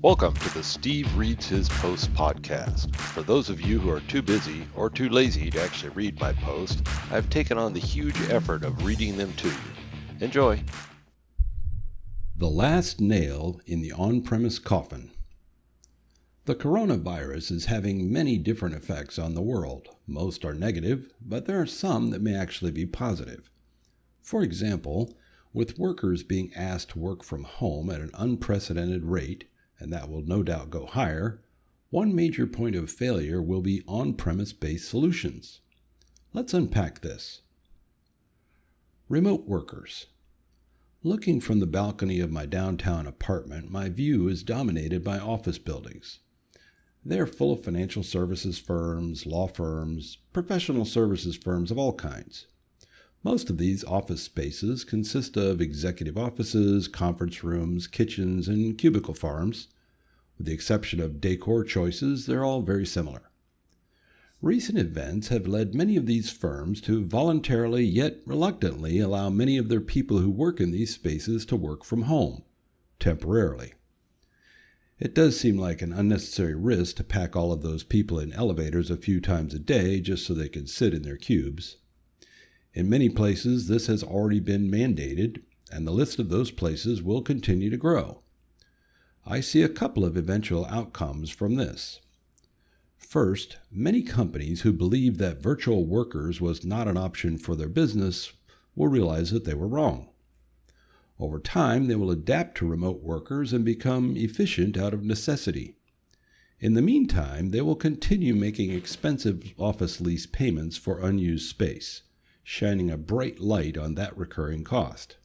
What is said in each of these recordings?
Welcome to the Steve Reads His Post podcast. For those of you who are too busy or too lazy to actually read my post, I've taken on the huge effort of reading them to you. Enjoy. The last nail in the on-premise coffin. The Conona Virus is having many different effects on the world. Most are negative, but there are some that may actually be positive. For example, with workers being asked to work from home at an unprecedented rate, and that will no doubt go higher, one major point of failure will be on-premise-based solutions. Let's unpack this. Remote workers. Looking from the balcony of my downtown apartment, my view is dominated by office buildings. They are full of financial services firms, law firms, professional services firms of all kinds. Most of these office spaces consist of executive offices, conference rooms, kitchens, and cubicle farms. With the exception of decor choices, they're all very similar. Recent events have led many of these firms to voluntarily yet reluctantly allow many of their people who work in these spaces to work from home, temporarily. It does seem like an unnecessary risk to pack all of those people in elevators a few times a day just so they can sit in their cubes. In many places, this has already been mandated, and the list of those places will continue to grow. I see a couple of eventual outcomes from this. First, many companies who believed that virtual workers was not an option for their business will realize that they were wrong. Over time, they will adapt to remote workers and become efficient out of necessity. In the meantime, they will continue making expensive office lease payments for unused space, shining a bright light on that recurring cost.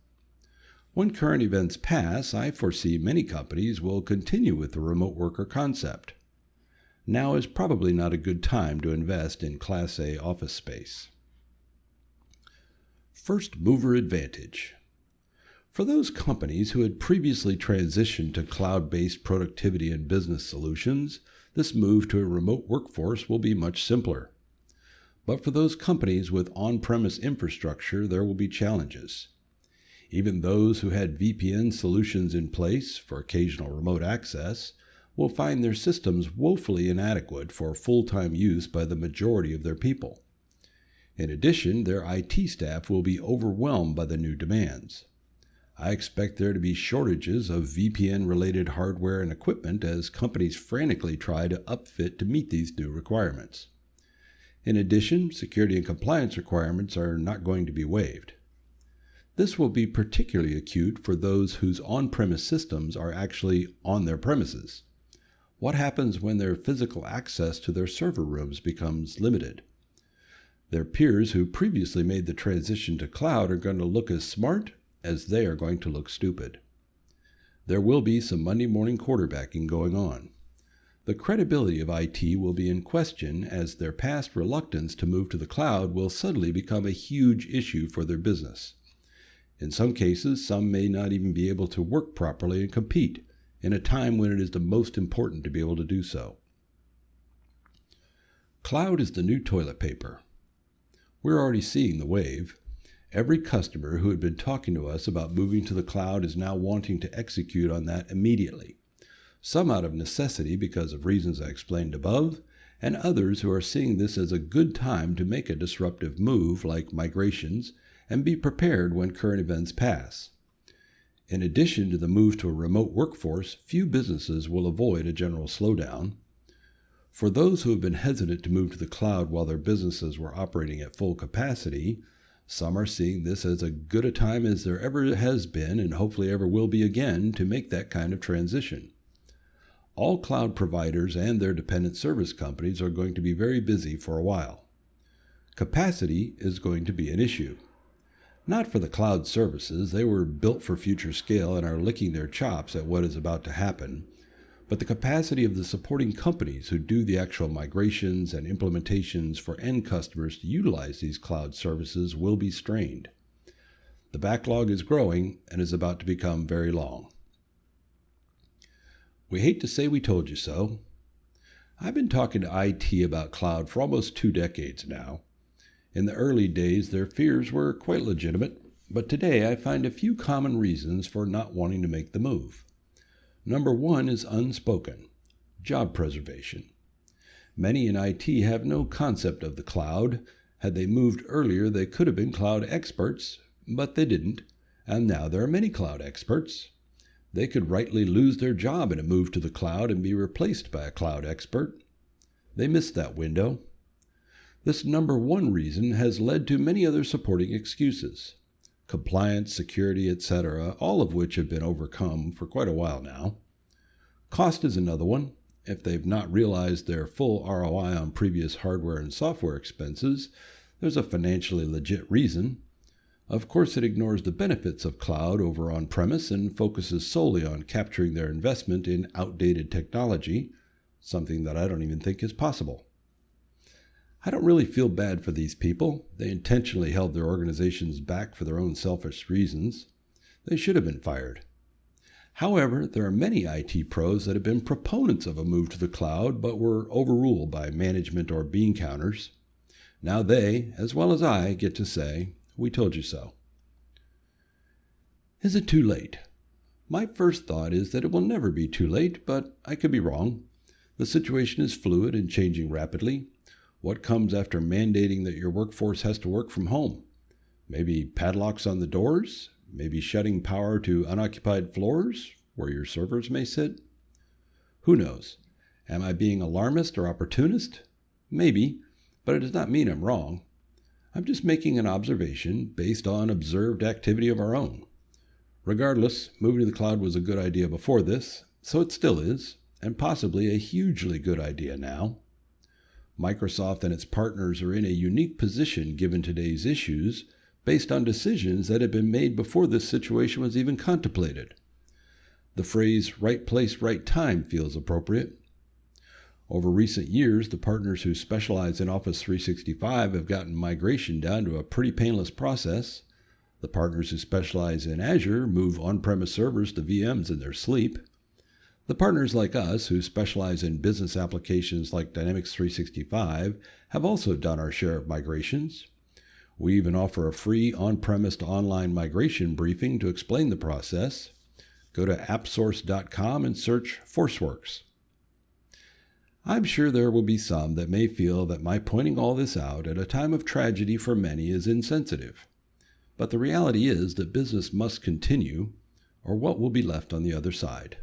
When current events pass, I foresee many companies will continue with the remote worker concept. Now is probably not a good time to invest in Class A office space. First mover advantage. For those companies who had previously transitioned to cloud-based productivity and business solutions, this move to a remote workforce will be much simpler. But for those companies with on-premise infrastructure, there will be challenges. Even those who had VPN solutions in place for occasional remote access will find their systems woefully inadequate for full-time use by the majority of their people. In addition, their IT staff will be overwhelmed by the new demands. I expect there to be shortages of VPN-related hardware and equipment as companies frantically try to upfit to meet these new requirements. In addition, security and compliance requirements are not going to be waived. This will be particularly acute for those whose on-premise systems are actually on their premises. What happens when their physical access to their server rooms becomes limited? Their peers who previously made the transition to cloud are going to look as smart as they are going to look stupid. There will be some Monday morning quarterbacking going on. The credibility of IT will be in question as their past reluctance to move to the cloud will suddenly become a huge issue for their business. In some cases, some may not even be able to work properly and compete in a time when it is the most important to be able to do so. Cloud is the new toilet paper. We're already seeing the wave. Every customer who had been talking to us about moving to the cloud is now wanting to execute on that immediately. Some out of necessity because of reasons I explained above, and others who are seeing this as a good time to make a disruptive move like migrations and be prepared when current events pass. In addition to the move to a remote workforce, few businesses will avoid a general slowdown. For those who have been hesitant to move to the cloud while their businesses were operating at full capacity, some are seeing this as as good a time as there ever has been and hopefully ever will be again to make that kind of transition. All cloud providers and their dependent service companies are going to be very busy for a while. Capacity is going to be an issue. Not for the cloud services, they were built for future scale and are licking their chops at what is about to happen, but the capacity of the supporting companies who do the actual migrations and implementations for end customers to utilize these cloud services will be strained. The backlog is growing and is about to become very long. We hate to say we told you so. I've been talking to IT about cloud for almost 2 decades now. In the early days, their fears were quite legitimate, but today I find a few common reasons for not wanting to make the move. Number one is unspoken: job preservation. Many in IT have no concept of the cloud. Had they moved earlier, they could have been cloud experts, but they didn't, and now there are many cloud experts. They could rightly lose their job in a move to the cloud and be replaced by a cloud expert. They missed that window. This number one reason has led to many other supporting excuses: compliance, security, etc., all of which have been overcome for quite a while now. Cost is another one. If they've not realized their full ROI on previous hardware and software expenses, there's a financially legit reason. Of course, it ignores the benefits of cloud over on-premise and focuses solely on capturing their investment in outdated technology, something that I don't even think is possible. I don't really feel bad for these people. They intentionally held their organizations back for their own selfish reasons. They should have been fired. However, there are many IT pros that have been proponents of a move to the cloud but were overruled by management or bean counters. Now they, as well as I, get to say, "We told you so." Is it too late? My first thought is that it will never be too late, but I could be wrong. The situation is fluid and changing rapidly. What comes after mandating that your workforce has to work from home? Maybe padlocks on the doors? Maybe shutting power to unoccupied floors where your servers may sit? Who knows? Am I being alarmist or opportunist? Maybe, but it does not mean I'm wrong. I'm just making an observation based on observed activity of our own. Regardless, moving to the cloud was a good idea before this, so it still is, and possibly a hugely good idea now. Microsoft and its partners are in a unique position given today's issues, based on decisions that had been made before this situation was even contemplated. The phrase "right place, right time" feels appropriate. Over recent years, the partners who specialize in Office 365 have gotten migration down to a pretty painless process. The partners who specialize in Azure move on-premise servers to VMs in their sleep. The partners like us who specialize in business applications like Dynamics 365 have also done our share of migrations. We even offer a free on-premise to online migration briefing to explain the process. Go to appsource.com and search ForceWorks. I'm sure there will be some that may feel that my pointing all this out at a time of tragedy for many is insensitive. But the reality is that business must continue, or what will be left on the other side?